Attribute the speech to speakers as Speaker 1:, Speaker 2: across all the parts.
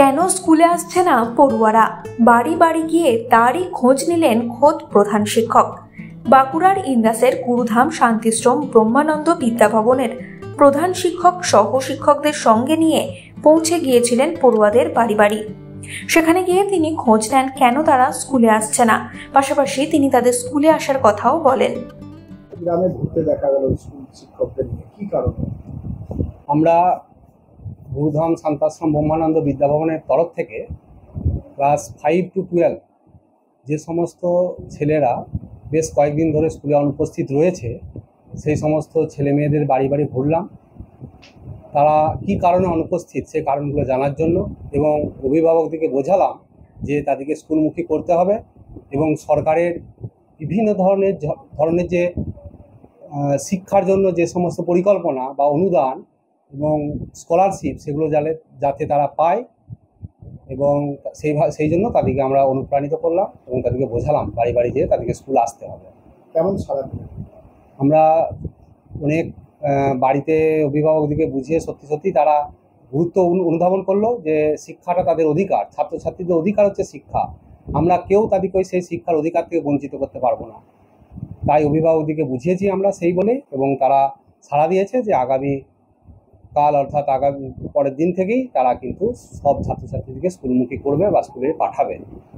Speaker 1: কেন স্কুলে আসছে না পড়ুয়ারা? বাড়ি বাড়ি গিয়ে তারই খোঁজ নিলেন খোদ প্রধান শিক্ষক। বাঁকুড়ার ইন্দাসের গুরুধাম শান্তিশ্রম ব্রহ্মানন্দ বিদ্যাভবনের প্রধান শিক্ষক সহ শিক্ষকদের সঙ্গে নিয়ে পৌঁছে গিয়েছিলেন পড়ুয়াদের বাড়ি বাড়ি। সেখানে গিয়ে তিনি খোঁজ নেন কেন তারা স্কুলে আসছে না, পাশাপাশি তিনি তাদের স্কুলে আসার কথাও বলেন।
Speaker 2: গ্রামে ঘুরতে দেখা গেল স্কুল শিক্ষকদের নিয়ে, কি কারণ?
Speaker 3: আমরা গুরুধাম শান্তাশ্রম ব্রহ্মানন্দ বিদ্যাভবনের তরফ থেকে ক্লাস 5 to 12 যে সমস্ত ছেলেরা বেশ কয়েকদিন ধরে স্কুলে অনুপস্থিত রয়েছে, সেই সমস্ত ছেলে মেয়েদের বাড়ি বাড়ি ঘুরলাম। তারা কি কারণে অনুপস্থিত সেই কারণগুলো জানার জন্য, এবং অভিভাবকদেরকে বোঝালাম যে তাদেরকে স্কুলমুখী করতে হবে এবং সরকারের বিভিন্ন ধরনের যে শিক্ষার জন্য যে সমস্ত পরিকল্পনা বা অনুদান এবং স্কলারশিপ সেগুলো যাতে তারা পায়, এবং সেই জন্য তাদেরকে আমরা অনুপ্রাণিত করলাম এবং তাদেরকে বোঝালাম বাড়ি বাড়ি যেয়ে তাদেরকে স্কুল আসতে হবে।
Speaker 2: কেমন সারা দিন?
Speaker 3: আমরা অনেক বাড়িতে অভিভাবকদেরকে বুঝিয়ে সত্যি তারা গুরুত্ব অনুধাবন করলো যে শিক্ষাটা তাদের অধিকার, ছাত্রছাত্রীদের অধিকার হচ্ছে শিক্ষা। আমরা কেউ তাদেরকে সেই শিক্ষার অধিকার থেকে বঞ্চিত করতে পারবো না। তাই অভিভাবকদেরকে বুঝিয়েছি আমরা সেই বলে, এবং তারা সাড়া দিয়েছে যে আগামী কাল অর্থাৎ আগামী পরের দিন থেকেই তারা কিন্তু সব ছাত্রছাত্রীদেরকে স্কুলমুখী করবে বা স্কুলে পাঠাবে।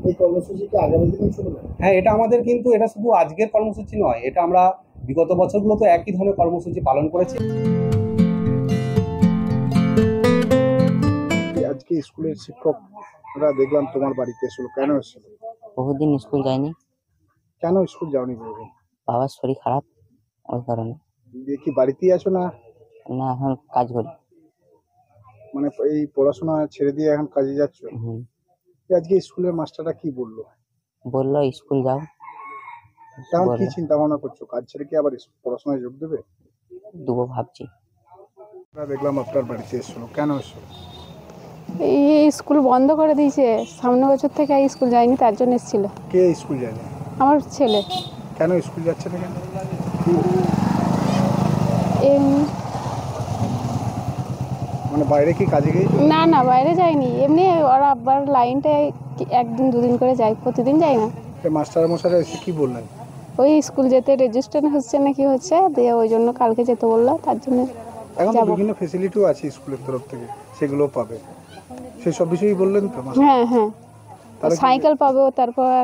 Speaker 2: এই কর্মসূচিকে আগামী দিনে চলবে?
Speaker 3: হ্যাঁ, এটা আমাদের কিন্তু এটা শুধু আজকের কর্মসূচি নয়, এটা আমরা বিগত বছরগুলো তো একই ধরনের কর্মসূচি পালন করেছি।
Speaker 2: আজকে স্কুলের শিক্ষকরা দেখলাম তোমার বাড়িতে এসেছিল, কেন এসেছিল?
Speaker 4: বহুদিন স্কুল যায়নি।
Speaker 2: কেন স্কুল যাওনি বলবেন?
Speaker 4: বাবার শরীর খারাপ, ওই কারণে।
Speaker 2: কি বাড়িতেই আছো না?
Speaker 4: না, এখন কাজ করি।
Speaker 2: মানে এই পড়াশোনা ছেড়ে দিয়ে এখন কাজে যাচ্ছ? আজকে স্কুলের মাস্টাররা কি বললো?
Speaker 4: বললো স্কুল যাও।
Speaker 2: তাহলে কি চিন্তা ভাবনা করছো, কাজ ছেড়ে কি আবার পড়াশোনায় যোগ দেবে?
Speaker 4: দেবো ভাবছি।
Speaker 2: দেখলাম আপনার বাড়িতে এসেছিল, কেন এসেছিল?
Speaker 5: এই স্কুল বন্ধ করে দিয়েছে, সামনের বছর থেকে স্কুল যায়নি, তার জন্য এসেছিল।
Speaker 2: কে স্কুল যায়নি?
Speaker 5: আমার ছেলে।
Speaker 2: কেন স্কুল যাচ্ছে না? কেন? মানে বাইরে কি কাজে গিয়ে?
Speaker 5: না, বাইরে যায়নি, এমনি ওরা আব্বার লাইনটায় একদিন দুদিন করে যায়, প্রতিদিন যায় না।
Speaker 2: মাস্টার মশাইরা এসে কি বললেন?
Speaker 5: ওই স্কুল যেতে রেজিস্ট্রেশন হচ্ছে না কি হচ্ছে, দিয়ে ওই জন্য কালকে যেতে বললো, তার জন্য।
Speaker 2: এখন তো বিভিন্ন ফ্যাসিলিটিও আছে স্কুলের তরফ থেকে, সেগুলো পাবে, সেই সব বিষয়ই বললেন তো?
Speaker 5: হ্যাঁ, সাইকেল পাবো, তারপর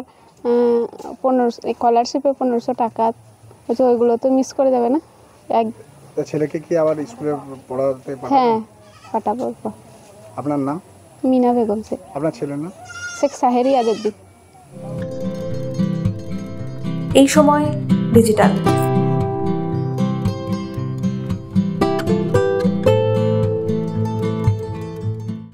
Speaker 5: 1500 স্কলারশিপে 1500 টাকা, ওইগুলো তো মিস করে যাবে না।
Speaker 2: ছেলেকে কি আবার স্কুলে পড়াতে পারবে?
Speaker 5: হ্যাঁ, পাঠাবো।
Speaker 2: আপনার নাম?
Speaker 5: মিনা বেগম।
Speaker 2: আপনার ছেলের নাম?
Speaker 5: শেখ সাহেরি আজউদ্দিন।
Speaker 1: এই সময় ডিজিটাল।